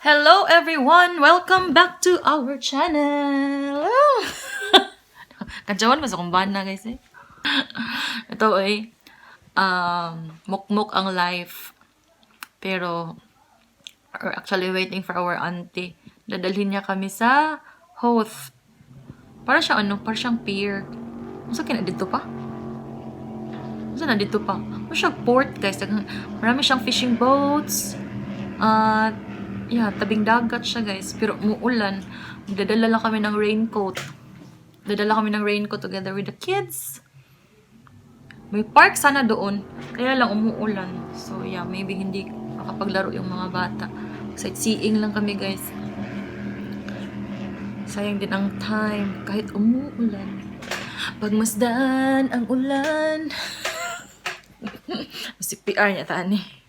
Hello everyone! Welcome back to our channel! Kadyawan mas akong bana guys eh. Ito ay mukmuk ang life. Pero we're actually waiting for our auntie. Dadalhin niya kami sa Howth. Para siyang pier. Masa kina dito pa? Masa na dito pa? Masa siyang port guys. Marami siyang fishing boats. Yeah, tabing dagat siya guys. Pero umuulan. Dadala lang kami ng raincoat. Together with the kids. May park sana doon. Kaya lang umuulan. So yeah, maybe hindi makapaglaro yung mga bata. Sightseeing lang kami guys. Sayang din ang time. Kahit umuulan. Pagmasdan ang ulan. Si PR niya tani.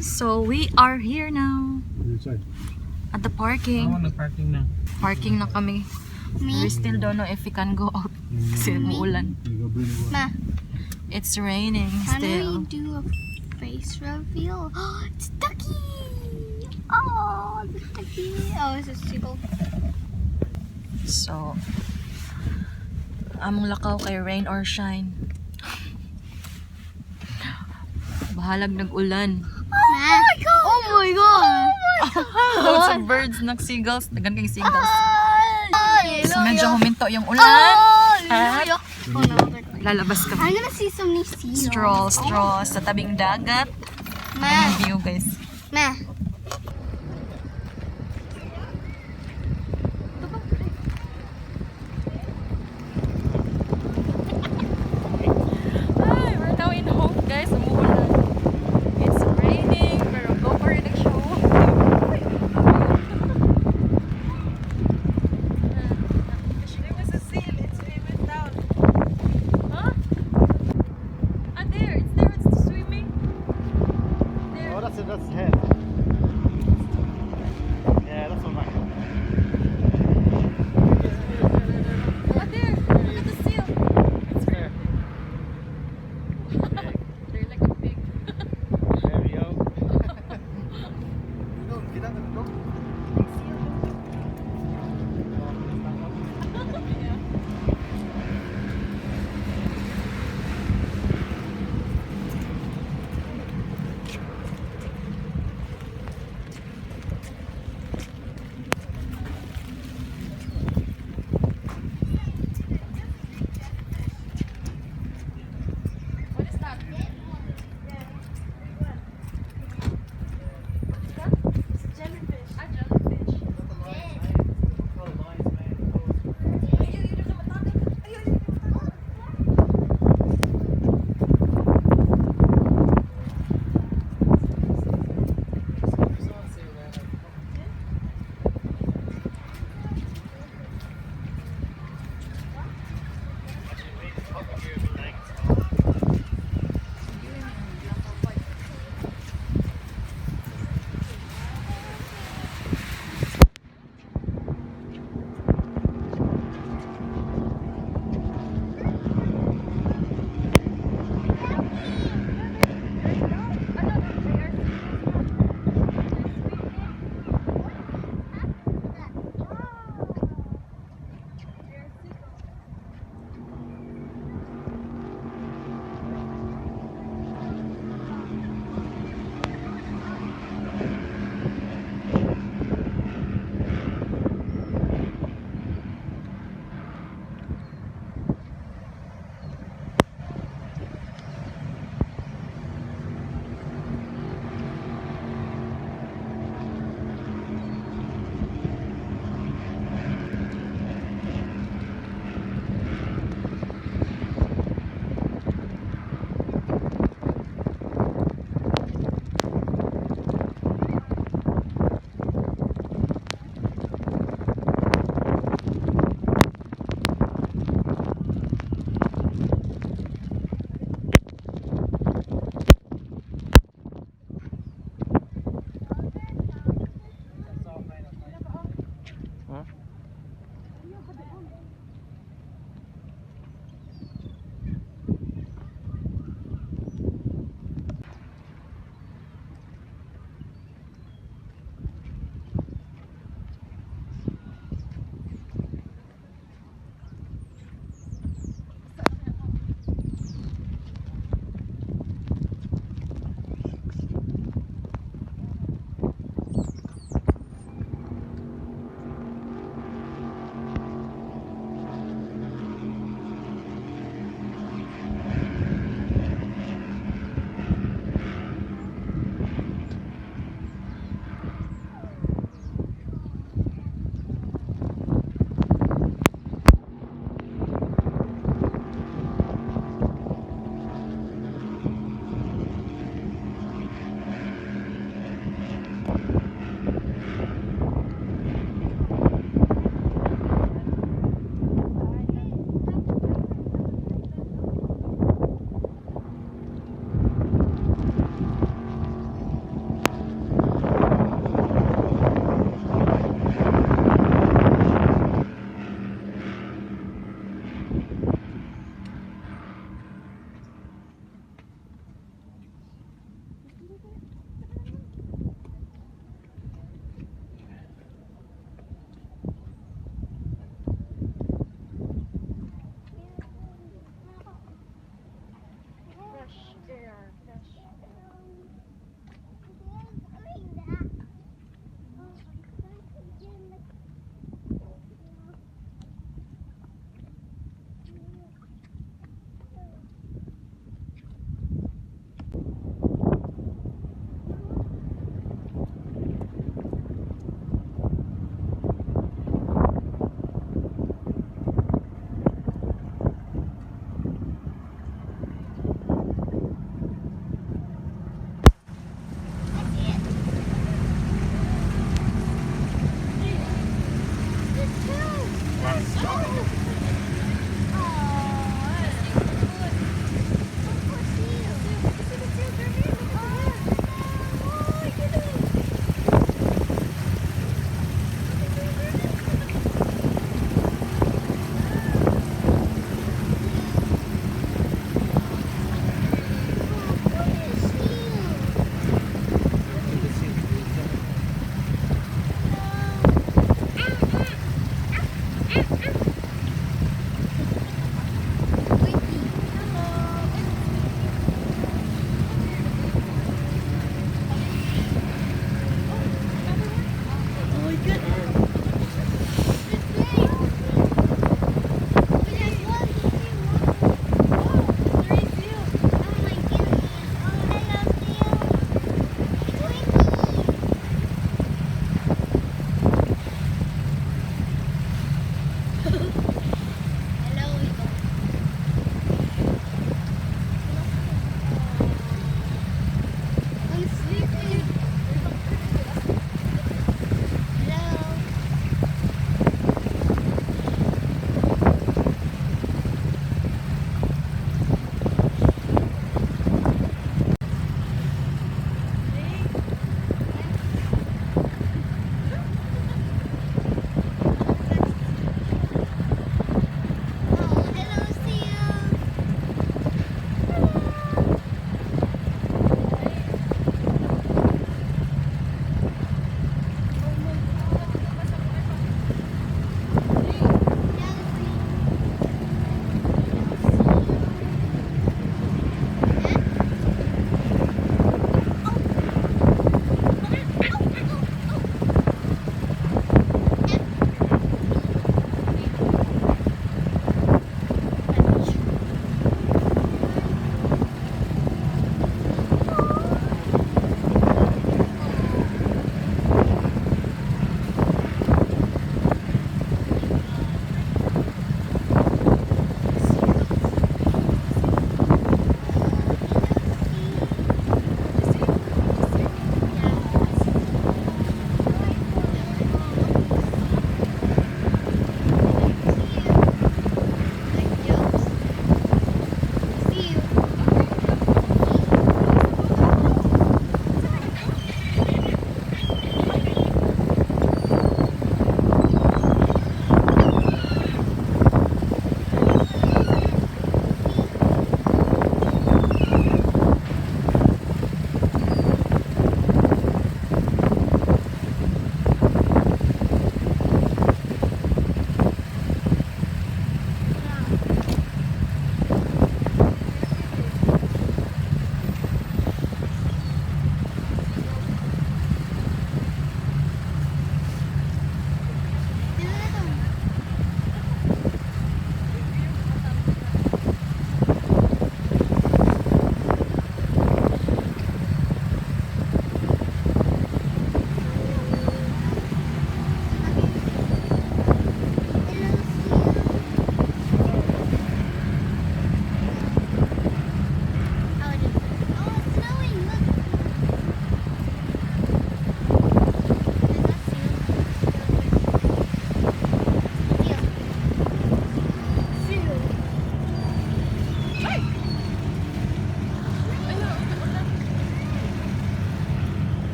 So we are here now at the parking. Parking na kami. We still don't know if we can go out kasi umuulan. Ma, It's raining still. can we do a face reveal? Oh, it's Ducky! Oh, the Ducky! Oh, it's a seagull. So, among lakaw kay rain or shine. Bahalag nag-ulan. Oh my god! Oh my god! Loads of birds, nag-seagulls. Dagan kay seagulls. So, Hallelujah! medyo huminto yung ulan. Hallelujah! Oh no, but Lalabas kami. I'm gonna see some new seals. Straw sa tabing dagat. Ma, Ang view guys. ma. Hi, we're now in home guys. Umuulan. It's raining, pero go for it show. There was a seal. It's swimming down. Huh? There. It's swimming. There. Oh, that's head.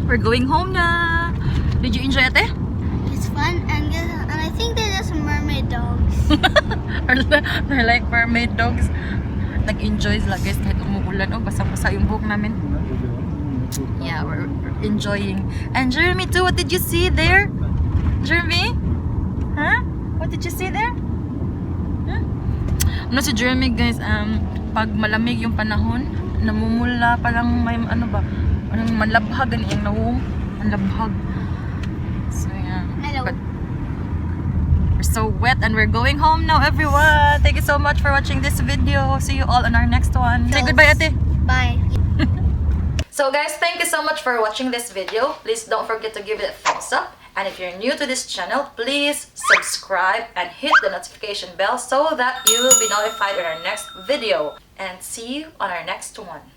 We're going home na. Did you enjoy it? It's fun, and I think they're just mermaid dogs. They're like mermaid dogs. Nag-enjoy sila guys kahit umuulan. Oh, basa-basa yung buhok namin. Yeah, we're enjoying. And Jeremy too, what did you see there? Jeremy? Huh? What did you see there? Huh? Ano si Jeremy guys, pag malamig yung panahon, namumula parang may ano ba? Parang malabhag yung nawong. Malabhag. So yeah. Hello. But we're so wet and we're going home now everyone. Thank you so much for watching this video. See you all on our next one. Say goodbye ate. Bye. So guys, thank you so much for watching this video. Please don't forget to give it a thumbs up. And if you're new to this channel, please subscribe and hit the notification bell so that you will be notified on our next video. And see you on our next one.